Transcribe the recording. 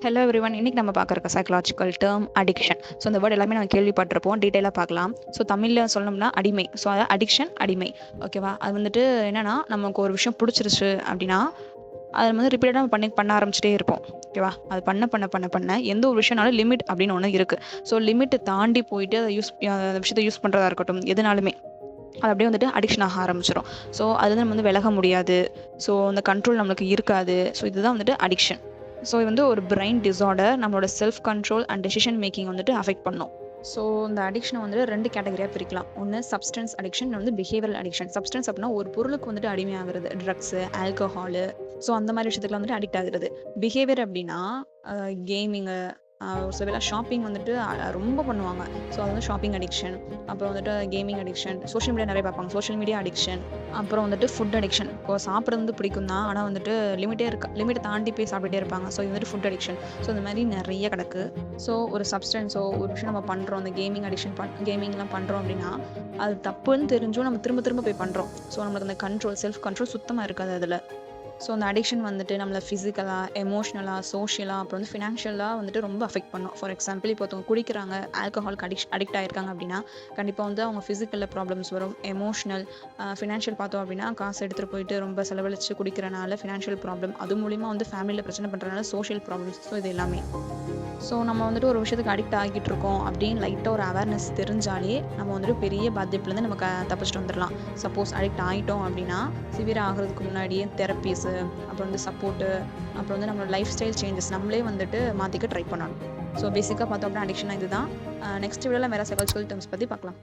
Hello everyone. இன்னைக்கு நம்ம பார்க்குற சைக்கலாஜிக்கல் டேர்ம் அடிக்ஷன். ஸோ இந்த வேர்ட் எல்லாமே நம்ம கேள்விப்பட்டிருப்போம். டீட்டெயிலாக பார்க்கலாம். ஸோ தமிழில் சொல்லணும்னா அடிமை. ஸோ அதாவது அடிக்ஷன், அடிமை. ஓகேவா? அது வந்துட்டு என்னன்னா, நமக்கு ஒரு விஷயம் பிடிச்சிருச்சு அப்படின்னா அதை வந்து ரிப்பீட்டடாக பண்ண ஆரம்பிச்சிட்டே இருப்போம். ஓகேவா? அது பண்ண பண்ண பண்ண பண்ண எந்த ஒரு விஷயம்னாலும் லிமிட் அப்படின்னு ஒன்று இருக்குது. ஸோ லிமிட்டை தாண்டி போயிட்டு அதை அந்த விஷயத்தை யூஸ் பண்ணுறதா இருக்கட்டும், எதுனாலுமே அது அப்படியே வந்துட்டு அடிக்ஷன் ஆக ஆரம்பிச்சிடும். ஸோ அது நம்ம வந்து விலக முடியாது. ஸோ அந்த கண்ட்ரோல் நம்மளுக்கு இருக்காது. ஸோ இதுதான் வந்துட்டு அடிக்ஷன். ஸோ இது வந்து ஒரு பிரெயின் டிஸார்டர். நம்மளோட self control and decision making வந்துட்டு அஃபெக்ட் பண்ணும். ஸோ இந்த அடிக்ஷனை வந்துட்டு 2 கேட்டகரியாக பிரிக்கலாம். ஒன்று சப்ஸ்டன்ஸ் அடிக்ஷன், வந்து பிஹேவியரல் அடிக்ஷன். சப்ஸ்டன்ஸ் அப்படின்னா ஒரு பொருளுக்கு வந்துட்டு அடிமையாகிறது, ட்ரக்ஸு, ஆல்கஹாலு, ஸோ அந்த மாதிரி விஷயத்துக்குலாம் வந்துட்டு அடிக்ட் ஆகுறது. பிஹேவியர் அப்படின்னா கேமிங்கு, ஒரு சில பேர் ஷாப்பிங் வந்துட்டு ரொம்ப பண்ணுவாங்க. ஸோ அது வந்து ஷாப்பிங் அடிக்ஷன். அப்புறம் வந்துட்டு கேமிங் அடிக்ஷன், சோஷியல் மீடியா நிறைய பார்ப்பாங்க, சோஷியல் மீடியா அடிக்ஷன். அப்புறம் வந்துட்டு ஃபுட் அடிக்ஷன். இப்போ சாப்பிட்றது வந்து பிடிக்கும் தான், ஆனால் வந்துட்டு லிமிட்டை தாண்டி போய் சாப்பிட்டுட்டே இருப்பாங்க. ஸோ இது வந்துட்டு ஃபுட் அடிக்ஷன். ஸோ இந்த மாதிரி நிறைய கிடக்கு. ஸோ ஒரு சப்ஸ்டன்ஸோ ஒரு விஷயம் நம்ம பண்ணுறோம், அந்த கேமிங் அடிக்ஷன் கேமிங்லாம் பண்ணுறோம் அப்படின்னா அது தப்புன்னு தெரிஞ்சும் நம்ம திரும்ப திரும்ப போய் பண்ணுறோம். ஸோ நம்மளுக்கு அந்த கண்ட்ரோல், செல்ஃப் கண்ட்ரோல் சுத்தமாக இருக்காது அதில். ஸோ அந்த அடிக்ஷன் வந்துட்டு நம்மளை ஃபிசிக்கலாக, எமோஷ்னலாக, சோஷியலாக, அப்புறம் வந்து ஃபினான்ஷியலாக வந்துட்டு ரொம்ப அஃபெக்ட் பண்ணும். ஃபார் எக்ஸாம்பிள், இப்போ ஒருத்தவங்க குடிக்கிறாங்க, ஆல்கஹாலுக்கு அடிக்ட் ஆகிருக்காங்க அப்படின்னா கண்டிப்பாக வந்து அவங்க ஃபிசிக்கலில் ப்ராப்ளம்ஸ் வரும். எமோஷ்னல், ஃபினான்ஷியல் பார்த்தோம் அப்படின்னா காசு எடுத்துகிட்டு போயிட்டு ரொம்ப செலவழித்து குடிக்கிறனால ஃபினான்ஷியல் ப்ராப்ளம், அது மூலிமா வந்து ஃபேமிலியில் பிரச்சனை பண்ணுறதுனால சோஷியல் ப்ராப்ளம்ஸ். ஸோ இது எல்லாமே. ஸோ நம்ம வந்துட்டு ஒரு விஷயத்துக்கு அடிக்ட் ஆகிட்டு இருக்கோம் அப்படின்னு லைட்டாக ஒரு அவேர்னஸ் தெரிஞ்சாலே நம்ம வந்துட்டு பெரிய பாதிப்புலேருந்து நம்ம தப்பிச்சுட்டு வந்துடலாம். சப்போஸ் அடிக்ட் ஆகிட்டோம் அப்படின்னா சிவியராக ஆகிறதுக்கு முன்னாடியே தெரப்பீஸு, அப்புறம் வந்து சப்போர்ட்டு, அப்புறம் வந்து நம்மளோட லைஃப் ஸ்டைல் சேஞ்சஸ் நம்மளே வந்துட்டு மாற்றிக்க ட்ரை பண்ணணும். ஸோ பேசிக்காக பார்த்தோம் அப்படின்னா அடிக்ஷனாக இதுதான். நெக்ஸ்ட் வீடியோவில் வேறு சைக்காலஜிக்கல் டேர்ம்ஸ் பற்றி பார்க்கலாம்.